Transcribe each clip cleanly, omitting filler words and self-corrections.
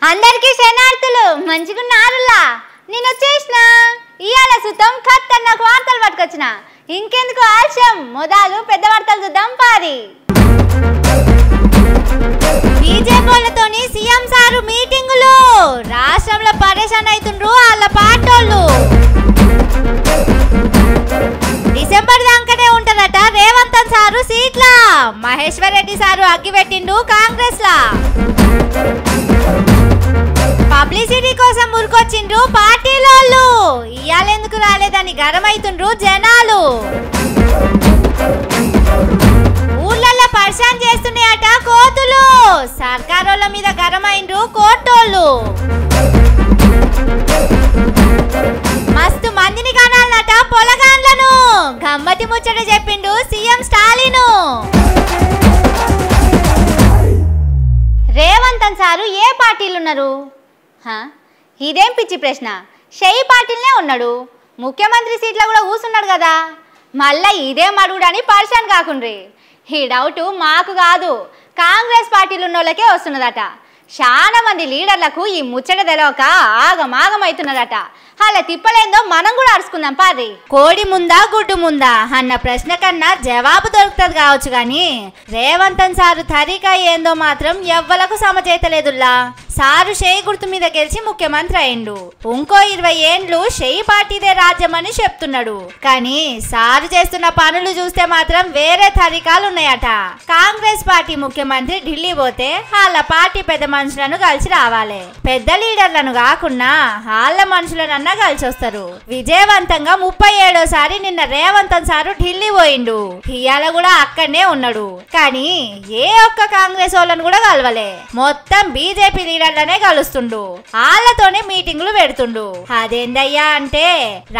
అందరికీ శనార్థులు మంచిగున్నారులా నేను వచ్చేసిన ఇయాల సుతం ఖతర్నాక్ వార్తలు పట్టుకొచ్చిన ఇంకెందుకు ఆలస్యం మొదలు పెద్ద వార్తలు చూద్దాం పారి బీజేపీలతోని సీఎం సారు మీటింగులు రాష్ట్రంలో పరేషాన్ అవుతుండ్రు వాళ్ళ పార్టోళ్ళు డిసెంబర్ దాకానే ఉంటదట రేవంత్ సారు సీట్ల మహేశ్వర్ రెడ్డి సారు అగ్గి పెట్టిండు కాంగ్రెస్ లా పబ్లిసిటీ కోసం మురుకొచ్చిండ్రు పార్టీలోళ్ళు ఇయాలెందుకు రాలేదని గరమైతుండ్రు జనాలు ఊర్లలో పరిశాన్ చేస్తున్నాయట కోతులు సర్కారోళ్ళ మీద గరమైండ్రు కోర్టోళ్ళు మస్తు మందిని కనాలట పొలగాండ్లను గమ్మతి ముచ్చట చెప్పిండు సీఎం స్టాలిన్ రేవంత్ సారు ఏ పార్టీలు ఉన్నారు ఇదేం పిచ్చి ప్రశ్న షెయి పార్టీలనే ఉన్నాడు ముఖ్యమంత్రి సీట్లో కూడా కూర్చున్నాడు కదా మళ్ళీ ఇదేం అడుగుడని పరిశాన్ కాకుండ్రి ఈ డౌట్ మాకు కాదు కాంగ్రెస్ పార్టీలు ఉన్న వాళ్ళకే వస్తున్నదట చాలా మంది లీడర్లకు ఈ ముచ్చట తెలవక ఆగమాగమవుతున్నదట అలా తిప్పలేందో మనం కూడా అరుచుకుందాం పాది కోడి ముందా గుడ్డు ముందా అన్న ప్రశ్న కన్నా జవాబు దొరుకుతుంది కావచ్చు కానీ రేవంత్ సారు తరీకా ఏందో మాత్రం ఎవ్వలకు సమచేతలేదుల్లా సారు షెయి గుర్తు మీద గెలిచి ముఖ్యమంత్రి అయిండు ఇంకో 20 ఏండ్లు షెయి పార్టీదే రాజ్యం అని చెప్తున్నాడు కానీ సారు చేస్తున్న పనులు చూస్తే మాత్రం వేరే తరీకాలు ఉన్నాయట కాంగ్రెస్ పార్టీ ముఖ్యమంత్రి ఢిల్లీ పోతే వాళ్ళ పార్టీ పెద్ద మనుషులను కలిసి రావాలి పెద్ద లీడర్లను కాకుండా వాళ్ళ మనుషులనన్నా కలిసి వస్తారు విజయవంతంగా 37వ నిన్న రేవంత్ సారు ఢిల్లీ పోయిండు ఇయాల కూడా అక్కడనే ఉన్నాడు కానీ ఏ ఒక్క కాంగ్రెస్ వాళ్ళను కూడా కలవలే మొత్తం బీజేపీ లీడర్లనే కలుస్తుండు వాళ్ళతోనే మీటింగులు పెడుతుండు అదేందయ్యా అంటే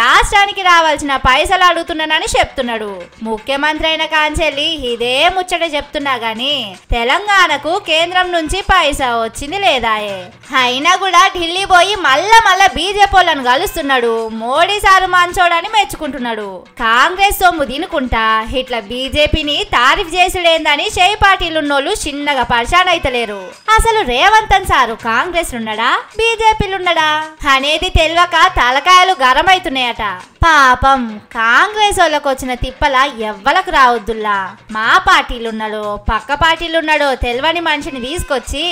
రాష్ట్రానికి రావాల్సిన పైసలు అడుగుతున్నానని చెప్తున్నాడు ముఖ్యమంత్రి అయిన కాంచెల్లి ఇదే ముచ్చట చెప్తున్నా గాని తెలంగాణకు కేంద్రం నుంచి పైసా వచ్చింది లేదాయే అయినా కూడా ఢిల్లీ పోయి మళ్ళా బీజేపీ వాళ్ళను కలుస్తున్నాడు మోడీ సారు మంచోడని మెచ్చుకుంటున్నాడు కాంగ్రెస్ సొమ్ము తినుకుంటా ఇట్లా బీజేపీని తారీఫ్ చేసుడేందని షెయి పార్టీలున్నోళ్ళు చిన్నగా పరిశాన్ అయితలేరు అసలు రేవంత్ సారు కాంగ్రెస్ ఉన్నాడా బీజేపీలున్నాడా అనేది తెలియక తలకాయలు గరమైతున్నాయట పాపం కాంగ్రెస్ వాళ్ళకు వచ్చిన తిప్పల ఎవ్వలకు రావద్దుల్లా మా పార్టీలున్నాడో పక్క పార్టీలున్నాడో తెలియని మనిషిని తీసుకొచ్చి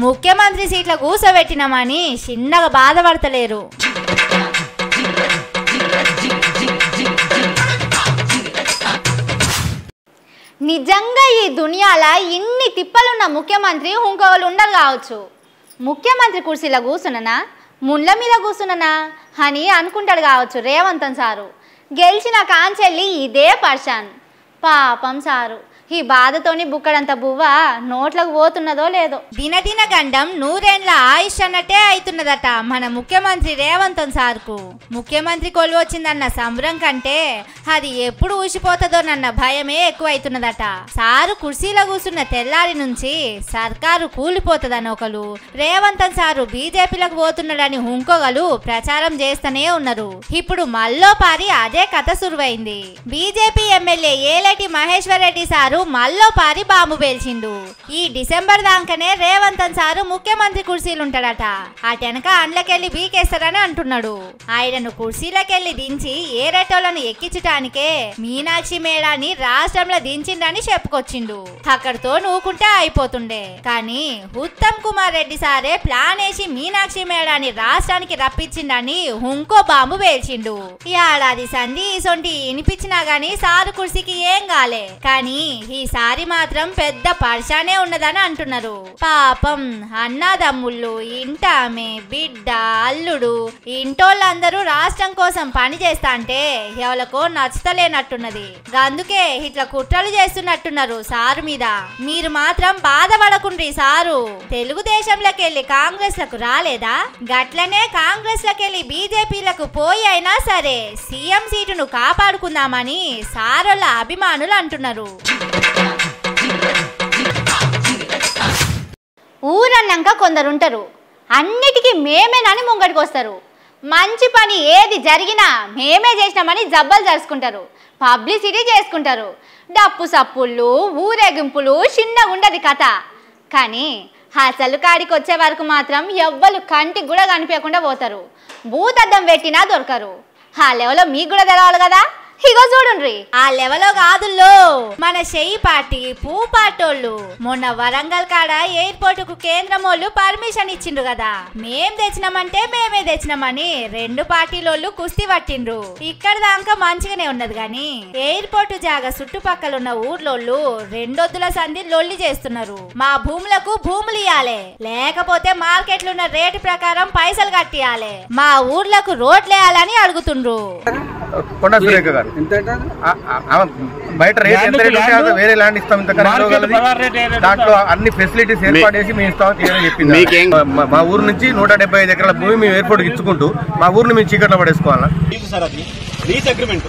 ముఖ్యమంత్రి సీట్ల కూసబెట్టినామని చిన్నగా బాధపడతలేరు నిజంగా ఈ దునియాలో ఇన్ని తిప్పలున్న ముఖ్యమంత్రి ఇంకోళ్ళు ఉండరు కావచ్చు ముఖ్యమంత్రి కుర్చీలో కూర్చున్నా ముండ్ల మీద కూర్చున్నా అని అనుకుంటాడు కావచ్చు రేవంత్ సారు గెలిచిన కాంచెల్లి ఇదే పరిశాన్ పాపం సారు ఈ బాధతోని బుక్కడంత బువ్వ నోట్లకు పోతున్నదో లేదో దినదిన గండం 100 ఏండ్ల ఆయుష్ అన్నట్టే అవుతున్నదట మన ముఖ్యమంత్రి రేవంత్ సార్కు ముఖ్యమంత్రి కొలువు వచ్చిందన్న సంబరం కంటే అది ఎప్పుడు ఊసిపోతుందోనన్న భయమే ఎక్కువ అవుతున్నదట సారు కుర్చీలో కూర్చున్న తెల్లారి నుంచి సర్కారు కూలిపోతుందని ఒకరు రేవంత్ సారు బీజేపీలకు పోతున్నాడని ఇంకొకరు ప్రచారం చేస్తూనే ఉన్నారు ఇప్పుడు మల్లోపారి అదే కథ సురువైంది BJP MLA Aleti Maheshwar Reddy sir మల్లో పారి బాంబు పేల్చిండు ఈ డిసెంబర్ దాకానే రేవంత్ సారు ముఖ్యమంత్రి కుర్చీలుంటాడట అటెనక అండ్లకెళ్ళి బీకేస్తారని అంటున్నాడు ఆయనను కుర్చీలకెళ్ళి దించి ఏరేటోళ్లను ఎక్కించటానికే మీనాక్షి మేడాని రాష్ట్రంలో దించిండని చెప్పుకొచ్చిండు అక్కడితో నూకుంటే అయిపోతుండే కానీ ఉత్తమ్ కుమార్ రెడ్డి సారే ప్లాన్ వేసి మీనాక్షి మేడాని రాష్ట్రానికి రప్పించిండని ఇంకో బాంబు పేల్చిండు ఏడాది సంధి ఇసొంటి వినిపించినా గాని సారు కుర్చీకి ఏం కాలే కానీ ఈసారి మాత్రం పెద్ద పరిశానే ఉన్నదని అంటున్నారు పాపం అన్నదమ్ముళ్ళు ఇంటామె బిడ్డ అల్లుడు ఇంటోళ్ళందరూ రాష్ట్రం కోసం పని చేస్తా అంటే ఎవరికో నచ్చతలేనట్టున్నది అందుకే ఇట్లా కుట్రలు చేస్తున్నట్టున్నారు సారు మీద మీరు మాత్రం బాధపడకుండ్రి సారు తెలుగుదేశంలోకి వెళ్ళి కాంగ్రెస్ లకు రాలేదా గట్లనే కాంగ్రెస్ లకెళ్ళి బీజేపీలకు పోయి అయినా సరే సీఎం సీటును కాపాడుకుందామని సారోళ్ళ అభిమానులు అంటున్నారు ఊరన్నాక కొందరుంటారు అన్నిటికీ మేమేనని ముంగడికి వస్తారు మంచి పని ఏది జరిగినా మేమే చేసినామని జబ్బలు జరుచుకుంటారు పబ్లిసిటీ చేసుకుంటారు డప్పు సప్పుళ్ళు ఊరేగింపులు చిన్నగా ఉండదు కథ కానీ అసలు కాడికి వచ్చే వరకు మాత్రం ఎవ్వరు కంటికి కూడా కనిపించకుండా పోతారు. భూతద్దం పెట్టినా దొరకరు. ఆ లెవెల్లో మీకు కూడా తెలవాలి కదా. ఇగో చూడుండ్రి, ఆ లెవెల్లో కాదుల్లో మన షెయి పార్టీ పూ పార్టోళ్ళు మొన్న వరంగల్ కాడ ఎయిర్పోర్ట్ కు కేంద్రం వాళ్ళు పర్మిషన్ ఇచ్చిండ్రు కదా. మేం తెచ్చినామంటే మేమే తెచ్చినామని రెండు పార్టీలోళ్ళు కుస్తీ పట్టిండ్రు. ఇక్కడ దాకా మంచిగానే ఉన్నది గాని ఎయిర్పోర్ట్ జాగా చుట్టుపక్కల ఉన్న ఊర్లోళ్ళు రెండొద్దుల సంధి లొల్లి చేస్తున్నారు. మా భూములకు భూములు ఇయ్యాలే, లేకపోతే మార్కెట్లు ఉన్న రేటు ప్రకారం పైసలు కట్టియాలే, మా ఊర్లకు రోడ్లు వేయాలని అడుగుతుండ్రు. బయట రేట్ ఎంత రేట్ ఉంటే వేరే ల్యాండ్ ఇస్తాం, దాంట్లో అన్ని ఫెసిలిటీస్ ఏర్పాటు చేసి మేము ఇస్తామని చెప్పింది. మా ఊరు నుంచి 175 ఎకరాల భూమి మేము ఎయిర్పోర్ట్ ఇచ్చుకుంటూ మా ఊరిని మేము చీకట్లో పడేసుకోవాలా? లీజ్ అగ్రిమెంట్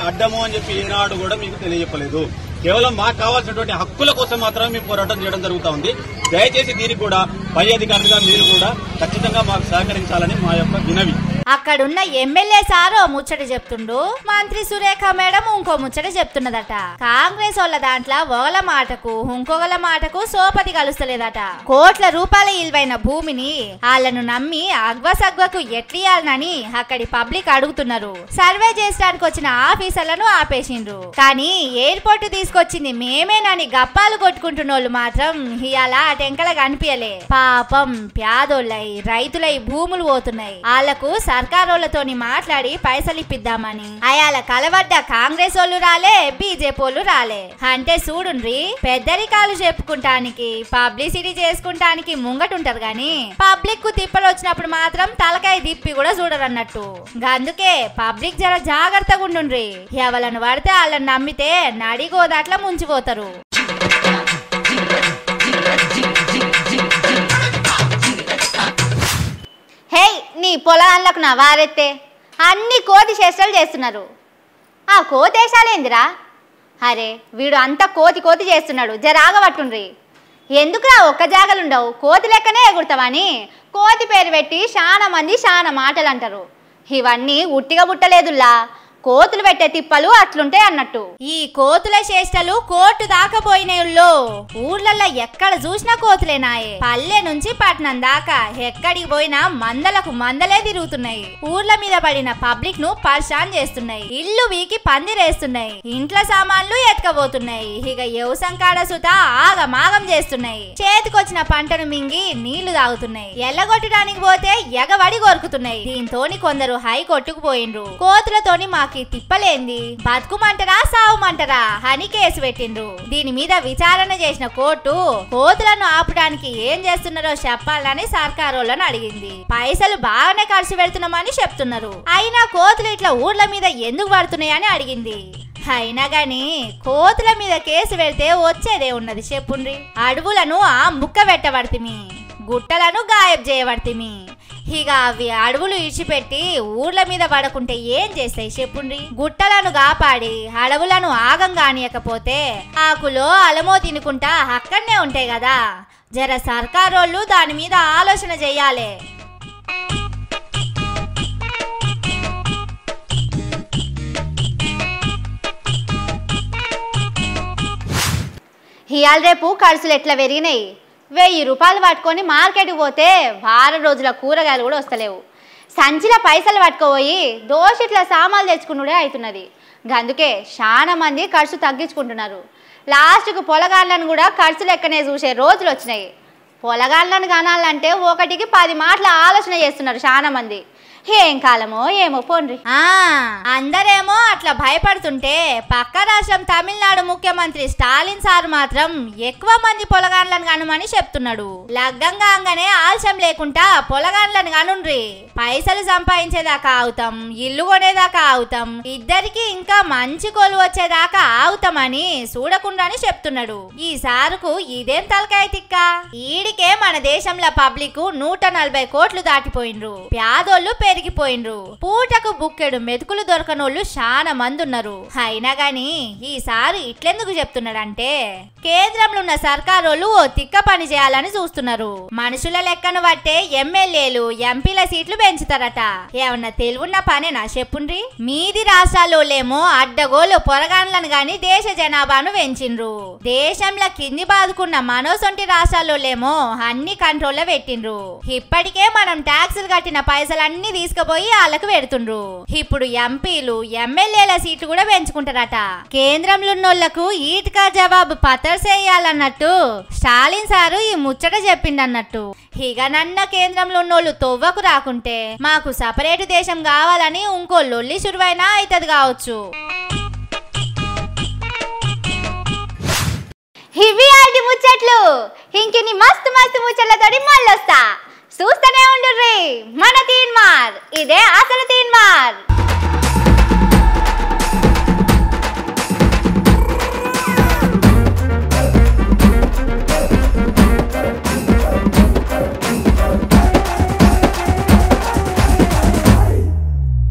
అడ్డము అని చెప్పి ఈనాడు కూడా మీకు తెలియజెప్పలేదు. కేవలం మాకు కావాల్సినటువంటి హక్కుల కోసం మాత్రమే మేము పోరాటం చేయడం జరుగుతూ ఉంది. దయచేసి దీనికి కూడా పై అధికారులుగా మీరు కూడా ఖచ్చితంగా మాకు సహకరించాలని మా యొక్క వినవి. అక్కడున్న ఎమ్మెల్యే సారో ముచ్చట చెప్తుండు, మంత్రి సురేఖ మేడం ఇంకో ముచ్చట చెప్తున్నదట. కాంగ్రెస్ వాళ్ళ దాంట్లో ఒకల మాటకు ఇంకొకల మాటకు సోపతి కలుస్తలేదట. కోట్ల రూపాయల విలువైన భూమిని వాళ్ళను నమ్మి అగ్వసగ్వకు ఎట్లియాలనని అక్కడి పబ్లిక్ అడుగుతున్నారు. సర్వే చేయడానికి వచ్చిన ఆఫీసర్లను ఆపేసిండ్రు. కానీ ఎయిర్పోర్ట్ తీసుకొచ్చింది మేమేనని గప్పాలు కొట్టుకుంటున్నోళ్ళు మాత్రం ఇవాళ టెంకల కనిపించలే. పాపం పేదోళ్ళై రైతులై భూములు పోతున్నాయి. వాళ్లకు సర్కారోళ్లతోని మాట్లాడి పైసలు ఇప్పిద్దామని అయాల కలవడ్డ కాంగ్రెస్ వాళ్ళు రాలే, బీజేపీ వాళ్ళు రాలే. అంటే చూడుండ్రి, పెద్దరికాలు చెప్పుకుంటానికి పబ్లిసిటీ చేసుకుంటానికి ముంగటుంటారు గాని పబ్లిక్ కు తిప్పలు వచ్చినప్పుడు మాత్రం తలకాయ తిప్పి కూడా చూడరన్నట్టు. అందుకే పబ్లిక్ జర జాగ్రత్తగా ఉండుండ్రి. ఎవలను పడితే వాళ్ళని నమ్మితే నడిగోదాట్లా ముంచిపోతారు. హే, నీ పొలాలకు నా వారెత్తే అన్ని కోతి చేష్టలు చేస్తున్నారు. ఆ కోతేశాలేందిరా? అరే వీడు అంతా కోతి చేస్తున్నాడు, జరాగబట్టుండ్రి. ఎందుకురా ఒక్క జాగలుండవు, కోతి లెక్కనే ఎగురుతావని కోతి పేరు పెట్టి చాలా మంది చాలా మాటలు అంటారు. ఇవన్నీ ఉట్టిగా పుట్టలేదుల్లా, కోతులు పెట్టే తిప్పలు అట్లుంటాయి అన్నట్టు. ఈ కోతుల చేష్టలు కోర్టు దాకపోయినాయుల్లో. ఊర్లలో ఎక్కడ చూసినా కోతులేనాయే. పల్లె నుంచి పట్నం దాకా ఎక్కడికి పోయినా మందలకు మందలే తిరుగుతున్నాయి. ఊర్ల మీద పడిన పబ్లిక్ ను పర్షాన్ చేస్తున్నాయి. ఇల్లు వీకి పందిరేస్తున్నాయి, ఇంట్ల సామాన్లు ఎత్తుకపోతున్నాయి. ఇక వ్యవసాయం కాడ సుత ఆగమాగం చేస్తున్నాయి. చేతికొచ్చిన పంటను మింగి నీళ్లు తాగుతున్నాయి. ఎల్లగొట్టడానికి పోతే ఎగవడి కొరుకుతున్నాయి. దీంతోని కొందరు హైకోర్టుకు పోయిండ్రు. కోతులతోని మాకు తిప్పలేంది, బతుకుమంటారా సావుమంటారా అని కేసు పెట్టిండ్రు. దీని మీద విచారణ చేసిన కోర్టు కోతులను ఆపడానికి ఏం చేస్తున్నారో చెప్పాలని సర్కారోళ్ళని అడిగింది. పైసలు బాగానే ఖర్చు పెడుతున్నామని చెప్తున్నారు, అయినా కోతులు ఇట్లా ఊర్ల మీద ఎందుకు పడుతున్నాయని అడిగింది. అయినా గాని కోతుల మీద కేసు పెడితే వచ్చేదే ఉన్నది చెప్పుండ్రి. అడవులను ఆ ముక్క పెట్టబడితిమి, గుట్టలను గాయబ్ చేయబడితిమి. ఇక అవి అడవులు ఇడిచిపెట్టి ఊర్ల మీద పడకుంటే ఏం చేస్తాయి చెప్పుండ్రి. గుట్టలను కాపాడి అడవులను ఆగం కానియకపోతే ఆకులో అలమో తినుకుంటా అక్కడనే ఉంటాయి కదా. జర సర్కారోళ్ళు దాని మీద ఆలోచన చెయ్యాలి. ఇవాళ రేపు ఖర్చులు ఎట్లా పెరిగినాయి. 1000 రూపాయలు పట్టుకొని మార్కెట్కి పోతే వారం రోజుల కూరగాయలు కూడా వస్తలేవు. సంచిలో పైసలు పట్టుకుపోయి దోషిట్లా సామాన్లు తెచ్చుకున్నడే అవుతున్నది. అందుకే చాలా మంది ఖర్చు తగ్గించుకుంటున్నారు. లాస్ట్కు పొలగాళ్ళను కూడా ఖర్చు లెక్కనే చూసే రోజులు వచ్చినాయి. పొలగాళ్ళను కానాలంటే ఒకటికి 10 మాటల ఆలోచన చేస్తున్నారు చాలా మంది. ఏం కాలమో ఏమో పోండ్రి. అందరేమో అట్లా భయపడుతుంటే పక్క రాష్ట్రం తమిళనాడు ముఖ్యమంత్రి స్టాలిన్ సార్ మాత్రం ఎక్కువ మంది పొలగాండ్లను కనుమని చెప్తున్నాడు. లగ్గంగా అంగనే ఆలస్యం లేకుండా పొలగాండ్లను కనుండ్రి, పైసలు సంపాదించేదాకా ఆగుతాం, ఇల్లు కొనేదాకా ఆగుతాం, ఇద్దరికి ఇంకా మంచి కోలు వచ్చేదాకా ఆగుతామని చూడకుండాని చెప్తున్నాడు. ఈ సారుకు ఇదేం తలకాయ తిక్క. ఈడికే మన దేశంలో పబ్లిక్ 140 కోట్లు దాటిపోయిండ్రు. పేదోళ్ళు పెరిగిపోయినరు. పూటకు బుక్కెడు మెతుకులు దొరకనోళ్ళు చాలా మంది ఉన్నారు. అయినా గాని ఈసారి ఇట్లెందుకు చెప్తున్నాడంటే కేంద్రంలో ఉన్న సర్కారోళ్ళు ఓ తిక్క పని చేయాలని చూస్తున్నారు. మనుషుల లెక్కను బట్టే ఎమ్మెల్యేలు ఎంపీల సీట్లు పెంచుతారట. ఏమన్నా తెలివున్న పనేనా చెప్పుండ్రి. మీది రాష్ట్రాల్లోలేమో అడ్డగోలు పొరగాన్లను గాని దేశ జనాభాను పెంచిండ్రు. దేశంలో కింది బాదుకున్న మనోసొంటి రాష్ట్రాల్లోలేమో అన్ని కంట్రోల్లో పెట్టిండ్రు. ఇప్పటికే మనం ట్యాక్సులు కట్టిన పైసలన్నీ తీసుకుపోయి వాళ్ళకు పెడుతుండ్రు. ఇప్పుడు ఎంపీలు ఎమ్మెల్యేల సీట్లు కూడా పెంచుకుంటారట. కేంద్రంలో ఉన్నోళ్లకు ఈట్కా జవాబు పతర్సేయాలన్నట్టు స్టాలిన్ సారు ఈ ముచ్చట చెప్పిండన్నట్టు. ఇక నన్న కేంద్రంలో ఉన్నోళ్ళు తొవ్వకు రాకుంటే మాకు సపరేట్ దేశం కావాలని ఇంకో లొల్లి శురువైనా అవుతుంది కావచ్చు. ఇవి ఆటి ముచ్చట్లు. ఇంకిన్ని మస్తు మస్తు ముచ్చట్లతోటి మళ్ళొస్తా. చూస్తూనే ఉండుర్రి మన తీన్మార్. ఇదే అసలు తీన్మార్.